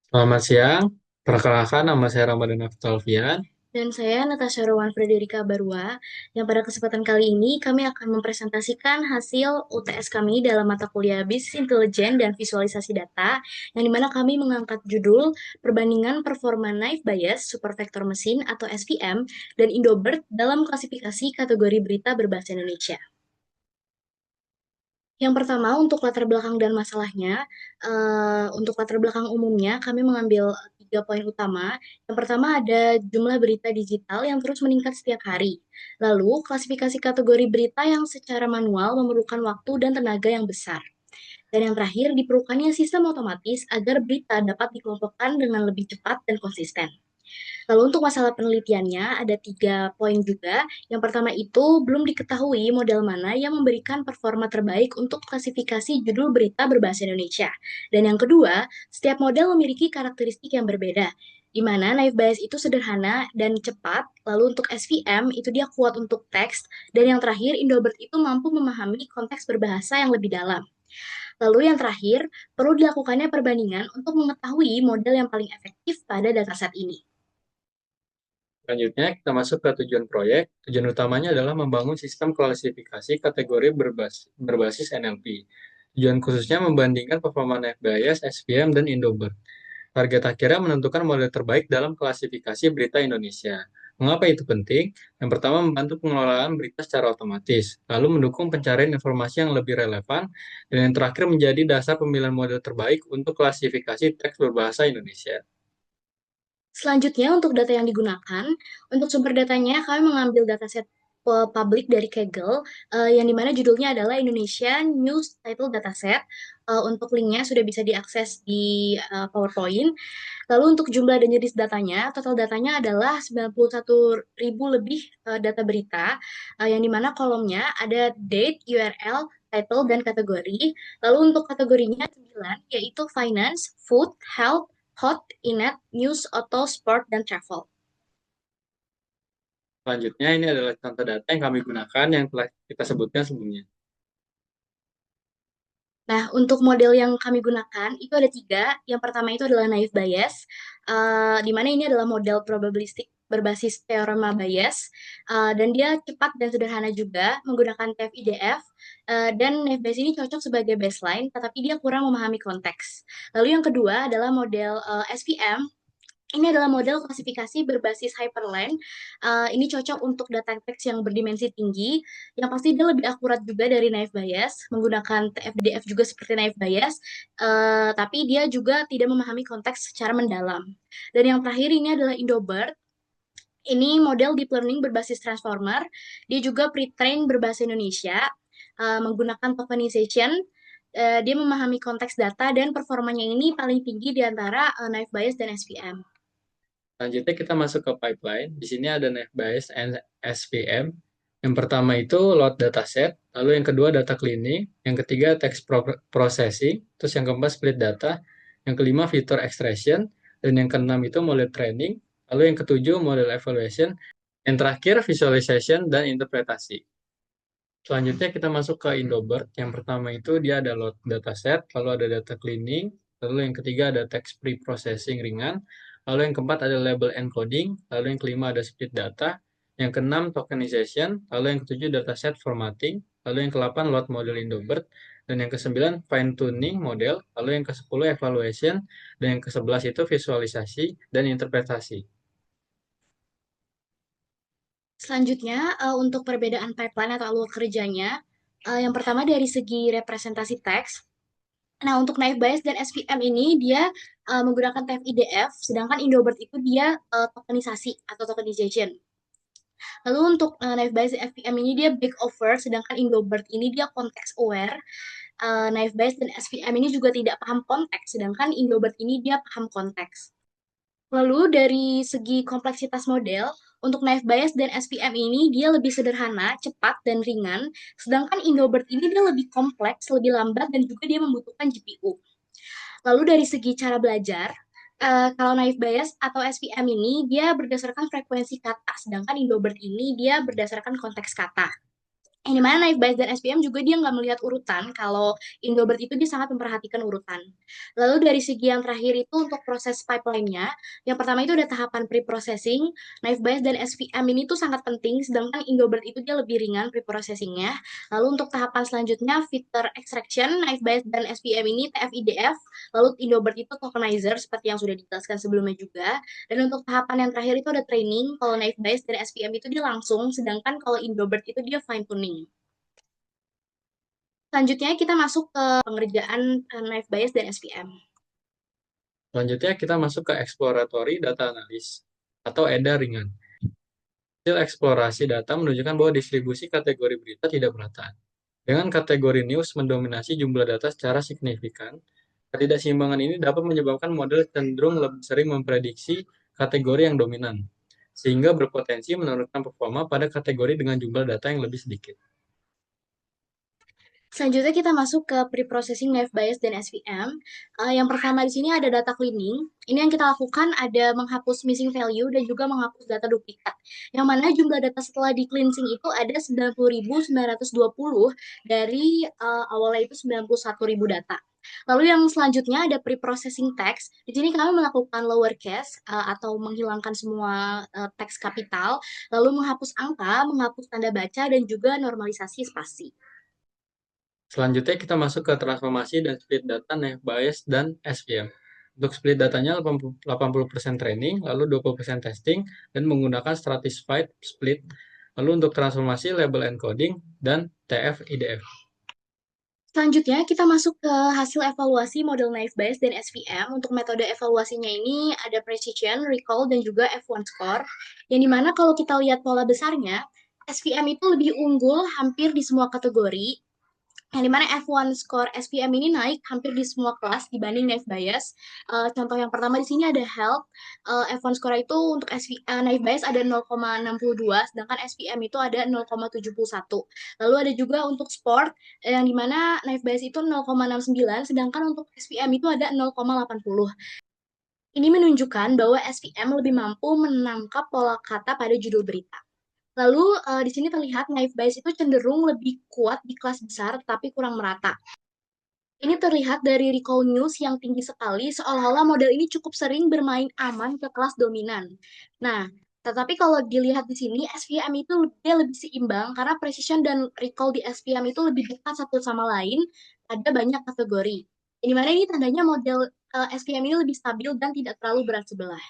Selamat siang, perkenalkan nama saya Ramadan Alfian. Dan saya Natasha Rowan Frederika Barua, yang pada kesempatan kali ini kami akan mempresentasikan hasil UTS kami dalam mata kuliah Business Intelligence dan Visualisasi Data, yang dimana kami mengangkat judul Perbandingan Performa Naive Bayes, Supervektor Mesin atau SVM, dan Indobert dalam klasifikasi kategori berita berbahasa Indonesia. Yang pertama, untuk latar belakang dan masalahnya, untuk latar belakang umumnya, kami mengambil 3 poin utama. Yang pertama ada jumlah berita digital yang terus meningkat setiap hari. Lalu, klasifikasi kategori berita yang secara manual memerlukan waktu dan tenaga yang besar. Dan yang terakhir, diperlukannya sistem otomatis agar berita dapat dikelompokkan dengan lebih cepat dan konsisten. Lalu untuk masalah penelitiannya ada 3 poin juga. Yang pertama itu belum diketahui model mana yang memberikan performa terbaik untuk klasifikasi judul berita berbahasa Indonesia. Dan yang kedua, setiap model memiliki karakteristik yang berbeda. Di mana naive Bayes itu sederhana dan cepat, lalu untuk SVM itu dia kuat untuk teks, dan yang terakhir Indobert itu mampu memahami konteks berbahasa yang lebih dalam. Lalu yang terakhir, perlu dilakukannya perbandingan untuk mengetahui model yang paling efektif pada dataset ini. Selanjutnya, kita masuk ke tujuan proyek. Tujuan utamanya adalah membangun sistem klasifikasi kategori berbasis NLP. Tujuan khususnya membandingkan performa Net Bias, SPM, dan Indobert. Target akhirnya menentukan model terbaik dalam klasifikasi berita Indonesia. Mengapa itu penting? Yang pertama, membantu pengelolaan berita secara otomatis, lalu mendukung pencarian informasi yang lebih relevan, dan yang terakhir menjadi dasar pemilihan model terbaik untuk klasifikasi teks berbahasa Indonesia. Selanjutnya, untuk data yang digunakan, untuk sumber datanya kami mengambil dataset publik dari Kaggle, yang dimana judulnya adalah Indonesia News Title Dataset. Untuk linknya sudah bisa diakses di PowerPoint. Lalu untuk jumlah dan jenis datanya, total datanya adalah 91.000 lebih data berita, yang dimana kolomnya ada date, URL, title, dan kategori. Lalu untuk kategorinya 9, yaitu finance, food, health, hot, inet, news, auto, sport, dan travel. Selanjutnya, ini adalah contoh data yang kami gunakan yang telah kita sebutkan sebelumnya. Nah, untuk model yang kami gunakan itu ada 3. Yang pertama itu adalah naive Bayes, di mana ini adalah model probabilistik berbasis teorema Bayes, dan dia cepat dan sederhana juga menggunakan TF-IDF, dan naive Bayes ini cocok sebagai baseline, tetapi dia kurang memahami konteks. Lalu yang kedua adalah model SVM. Ini adalah model klasifikasi berbasis hyperlink. Ini cocok untuk data teks yang berdimensi tinggi. Yang pasti dia lebih akurat juga dari naive Bayes, menggunakan TF-DF juga seperti naive Bayes, tapi dia juga tidak memahami konteks secara mendalam. Dan yang terakhir ini adalah Indobert. Ini model deep learning berbasis transformer. Dia juga pre-train berbahasa Indonesia, menggunakan tokenization. Dia memahami konteks data dan performanya ini paling tinggi di antara naive Bayes dan SVM. Selanjutnya kita masuk ke pipeline. Di sini ada Naive and SPM. Yang pertama itu load dataset, lalu yang kedua data cleaning, yang ketiga text processing, terus yang keempat split data, yang kelima fitur extraction, dan yang keenam itu model training, lalu yang ketujuh model evaluation, yang terakhir visualization dan interpretasi. Selanjutnya kita masuk ke Indobert. Yang pertama itu dia ada load dataset, lalu ada data cleaning, lalu yang ketiga ada text pre-processing ringan, lalu yang keempat ada label encoding, lalu yang kelima ada split data, yang keenam tokenization, lalu yang ketujuh dataset formatting, lalu yang kedelapan load model Indobert, dan yang kesembilan fine tuning model, lalu yang kesepuluh evaluation, dan yang kesebelas itu visualisasi dan interpretasi. Selanjutnya, untuk perbedaan pipeline atau alur kerjanya, yang pertama dari segi representasi teks. Nah, untuk naive Bayes dan SVM ini dia menggunakan TF-IDF, sedangkan Indobert itu dia tokenisasi atau tokenization. Lalu untuk naive Bayes dan SVM ini dia big over, sedangkan Indobert ini dia context aware. Naive Bayes dan SVM ini juga tidak paham konteks, sedangkan Indobert ini dia paham konteks. Lalu dari segi kompleksitas model, untuk Naive Bayes dan SPM ini dia lebih sederhana, cepat, dan ringan, sedangkan Indobert ini dia lebih kompleks, lebih lambat, dan juga dia membutuhkan GPU. Lalu dari segi cara belajar, kalau Naive Bayes atau SPM ini dia berdasarkan frekuensi kata, sedangkan Indobert ini dia berdasarkan konteks kata. Yang dimana Naif Bias dan SPM juga dia nggak melihat urutan, kalau Indobert itu dia sangat memperhatikan urutan. Lalu dari segi yang terakhir itu untuk proses pipeline-nya, yang pertama itu ada tahapan pre-processing, Naif Bias dan SPM ini tuh sangat penting, sedangkan Indobert itu dia lebih ringan pre-processing-nya. Lalu untuk tahapan selanjutnya, filter extraction, Naif Bias dan SPM ini TF-IDF, lalu Indobert itu tokenizer, seperti yang sudah dijelaskan sebelumnya juga. Dan untuk tahapan yang terakhir itu ada training, kalau Naif Bias dan SPM itu dia langsung, sedangkan kalau Indobert itu dia fine tuning. Selanjutnya kita masuk ke pengerjaan Knife Bias dan SPM. Selanjutnya kita masuk ke exploratory data analysis atau EDA ringan. Hasil eksplorasi data menunjukkan bahwa distribusi kategori berita tidak merata. Dengan kategori news mendominasi jumlah data secara signifikan, ketidakseimbangan ini dapat menyebabkan model cenderung lebih sering memprediksi kategori yang dominan, sehingga berpotensi menurunkan performa pada kategori dengan jumlah data yang lebih sedikit. Selanjutnya kita masuk ke pre-processing Knife Bias dan SVM. Yang pertama di sini ada data cleaning. Ini yang kita lakukan ada menghapus missing value dan juga menghapus data duplikat. Yang mana jumlah data setelah di cleansing itu ada 90.920 dari awalnya itu 91.000 data. Lalu yang selanjutnya ada pre-processing text. Di sini kami melakukan lowercase atau menghilangkan semua teks kapital, lalu menghapus angka, menghapus tanda baca, dan juga normalisasi spasi. Selanjutnya kita masuk ke transformasi dan split data Naive Bayes dan SVM. Untuk split datanya 80% training, lalu 20% testing, dan menggunakan stratified split. Lalu untuk transformasi label encoding dan TF-IDF. Selanjutnya, kita masuk ke hasil evaluasi model Naive Bayes dan SVM. Untuk metode evaluasinya ini ada precision, recall, dan juga F1 score. Yang dimana kalau kita lihat pola besarnya, SVM itu lebih unggul hampir di semua kategori, yang dimana F1 score SPM ini naik hampir di semua kelas dibanding Naive Bayes. Contoh yang pertama di sini ada health. F1 score itu untuk Naive Bayes ada 0,62, sedangkan SPM itu ada 0,71. Lalu ada juga untuk sport, yang dimana Naive Bayes itu 0,69, sedangkan untuk SPM itu ada 0,80. Ini menunjukkan bahwa SPM lebih mampu menangkap pola kata pada judul berita. Lalu di sini terlihat Naive Bayes itu cenderung lebih kuat di kelas besar tapi kurang merata. Ini terlihat dari recall news yang tinggi sekali, seolah-olah model ini cukup sering bermain aman ke kelas dominan. Nah, tetapi kalau dilihat di sini, SVM itu dia lebih seimbang karena precision dan recall di SVM itu lebih dekat satu sama lain pada banyak kategori. Di mana ini tandanya model SVM ini lebih stabil dan tidak terlalu berat sebelah.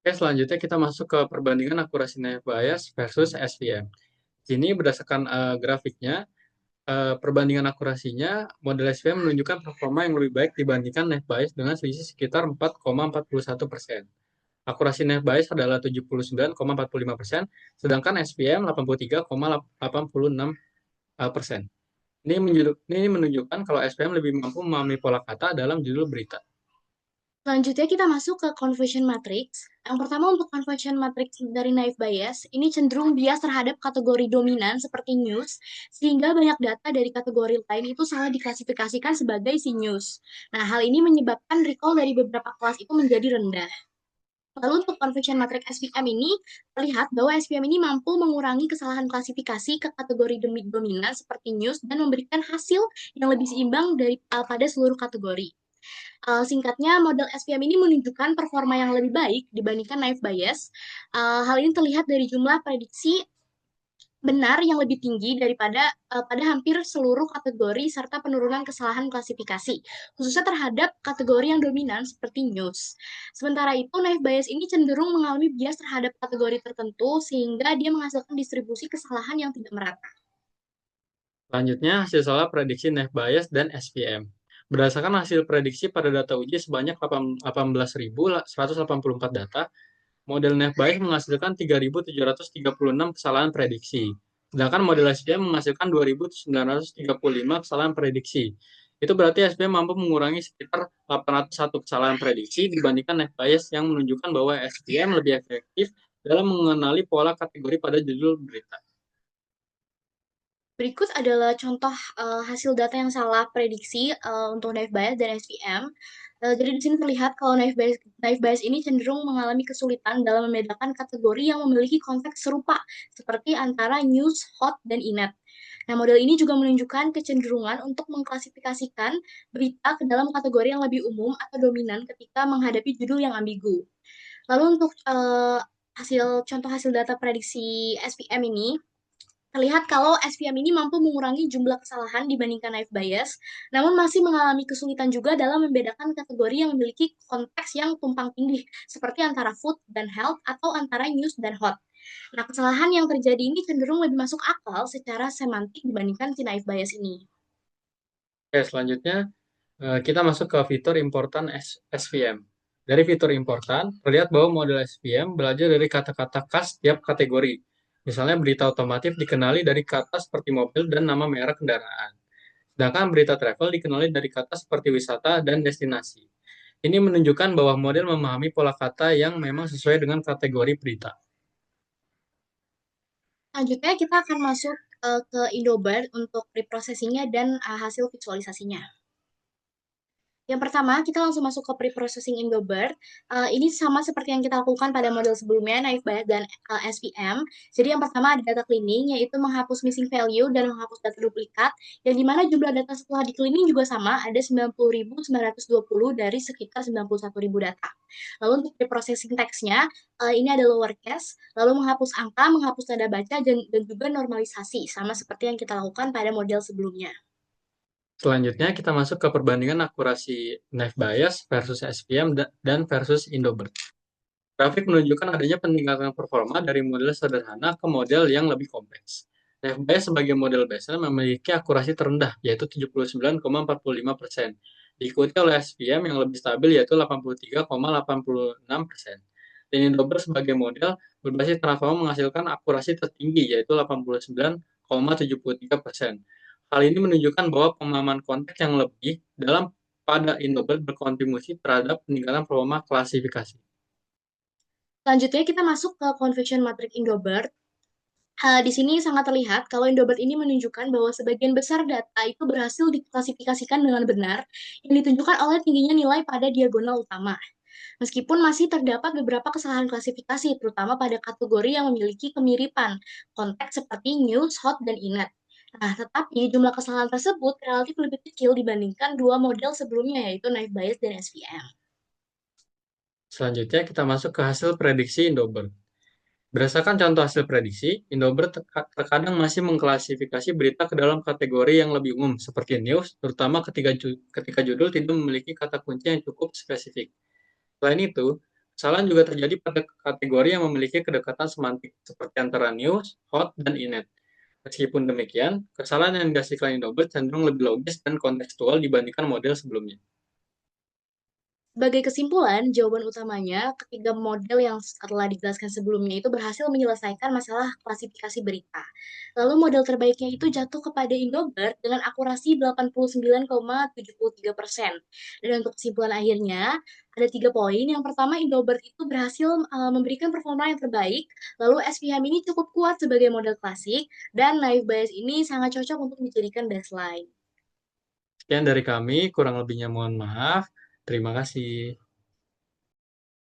Oke, selanjutnya kita masuk ke perbandingan akurasi Naive Bayes versus SVM. Sini berdasarkan grafiknya, perbandingan akurasinya, model SVM menunjukkan performa yang lebih baik dibandingkan Naive Bayes dengan selisih sekitar 4,41%. Akurasi Naive Bayes adalah 79,45%, sedangkan SPM 83,86%. Ini menunjukkan kalau SPM lebih mampu memahami pola kata dalam judul berita. Selanjutnya kita masuk ke conversion matrix. Yang pertama untuk conversion matrix dari Naive Bayes, ini cenderung bias terhadap kategori dominan seperti news, sehingga banyak data dari kategori lain itu salah diklasifikasikan sebagai si news. Nah, hal ini menyebabkan recall dari beberapa kelas itu menjadi rendah. Lalu untuk conversion matrix SPM ini, terlihat bahwa SPM ini mampu mengurangi kesalahan klasifikasi ke kategori dominan seperti news dan memberikan hasil yang lebih seimbang pada seluruh kategori. Singkatnya, model SPM ini menunjukkan performa yang lebih baik dibandingkan Naive Bayes. Hal ini terlihat dari jumlah prediksi benar yang lebih tinggi daripada pada hampir seluruh kategori serta penurunan kesalahan klasifikasi, khususnya terhadap kategori yang dominan seperti news. Sementara itu, Naive Bayes ini cenderung mengalami bias terhadap kategori tertentu sehingga dia menghasilkan distribusi kesalahan yang tidak merata. Selanjutnya, hasil salah prediksi Naive Bayes dan SPM. Berdasarkan hasil prediksi pada data uji sebanyak 18.184 data, model Naive Bayes menghasilkan 3.736 kesalahan prediksi. Sedangkan model SPM menghasilkan 2.935 kesalahan prediksi. Itu berarti SPM mampu mengurangi sekitar 801 kesalahan prediksi dibandingkan Naive Bayes yang menunjukkan bahwa SPM lebih efektif dalam mengenali pola kategori pada judul berita. Berikut adalah contoh hasil data yang salah prediksi untuk naive Bayes dan SVM. Jadi di sini terlihat kalau naive Bayes ini cenderung mengalami kesulitan dalam membedakan kategori yang memiliki konteks serupa, seperti antara news, hot, dan inet. Nah, model ini juga menunjukkan kecenderungan untuk mengklasifikasikan berita ke dalam kategori yang lebih umum atau dominan ketika menghadapi judul yang ambigu. Lalu untuk contoh hasil data prediksi SVM ini, terlihat kalau SVM ini mampu mengurangi jumlah kesalahan dibandingkan naive Bayes, namun masih mengalami kesulitan juga dalam membedakan kategori yang memiliki konteks yang tumpang tindih, seperti antara food dan health atau antara news dan hot. Nah, kesalahan yang terjadi ini cenderung lebih masuk akal secara semantik dibandingkan si naive Bayes ini. Oke, selanjutnya kita masuk ke fitur important SVM. Dari fitur important, terlihat bahwa model SVM belajar dari kata-kata khas tiap kategori. Misalnya berita otomotif dikenali dari kata seperti mobil dan nama merek kendaraan. Sedangkan berita travel dikenali dari kata seperti wisata dan destinasi. Ini menunjukkan bahwa model memahami pola kata yang memang sesuai dengan kategori berita. Selanjutnya kita akan masuk ke Indobird untuk preprocessingnya dan hasil visualisasinya. Yang pertama, kita langsung masuk ke pre-processing Indobird. Ini sama seperti yang kita lakukan pada model sebelumnya, Naive Bayes dan SVM. Jadi yang pertama ada data cleaning, yaitu menghapus missing value dan menghapus data duplikat, yang dimana jumlah data setelah di cleaning juga sama, ada 90.920 dari sekitar 91.000 data. Lalu untuk pre-processing teksnya, ini ada lowercase, lalu menghapus angka, menghapus tanda baca, dan juga normalisasi, sama seperti yang kita lakukan pada model sebelumnya. Selanjutnya kita masuk ke perbandingan akurasi Naive Bayes versus SVM dan versus Indobird. Grafik menunjukkan adanya peningkatan performa dari model sederhana ke model yang lebih kompleks. Naive sebagai model basal memiliki akurasi terendah, yaitu 79,45%. Diikuti oleh SVM yang lebih stabil, yaitu 83,86%. Dan Indobird sebagai model berbasis transform menghasilkan akurasi tertinggi, yaitu 89,73%. Hal ini menunjukkan bahwa pemahaman konteks yang lebih dalam pada Indobird berkontribusi terhadap peningkatan performa klasifikasi. Selanjutnya kita masuk ke convection matrix Indobird. Di sini sangat terlihat kalau Indobird ini menunjukkan bahwa sebagian besar data itu berhasil diklasifikasikan dengan benar, yang ditunjukkan oleh tingginya nilai pada diagonal utama. Meskipun masih terdapat beberapa kesalahan klasifikasi, terutama pada kategori yang memiliki kemiripan konteks seperti news, hot, dan inet. Nah, tetapi jumlah kesalahan tersebut relatif lebih kecil dibandingkan dua model sebelumnya, yaitu Naive Bayes dan SVM. Selanjutnya kita masuk ke hasil prediksi Indobird. Berdasarkan contoh hasil prediksi, Indobird terkadang masih mengklasifikasi berita ke dalam kategori yang lebih umum, seperti news, terutama ketika judul tidak memiliki kata kunci yang cukup spesifik. Selain itu, kesalahan juga terjadi pada kategori yang memiliki kedekatan semantik, seperti antara news, hot, dan inet. Meskipun demikian, kesalahan yang dihasilkan Indobird cenderung lebih logis dan kontekstual dibandingkan model sebelumnya. Sebagai kesimpulan, jawaban utamanya ketiga model yang telah dijelaskan sebelumnya itu berhasil menyelesaikan masalah klasifikasi berita. Lalu model terbaiknya itu jatuh kepada Indobird dengan akurasi 89,73%. Dan untuk kesimpulan akhirnya, ada 3 poin. Yang pertama, Indobird itu berhasil memberikan performa yang terbaik, lalu SVM ini cukup kuat sebagai model klasik, dan Naive Bayes ini sangat cocok untuk dijadikan baseline. Sekian dari kami, kurang lebihnya mohon maaf. Terima kasih.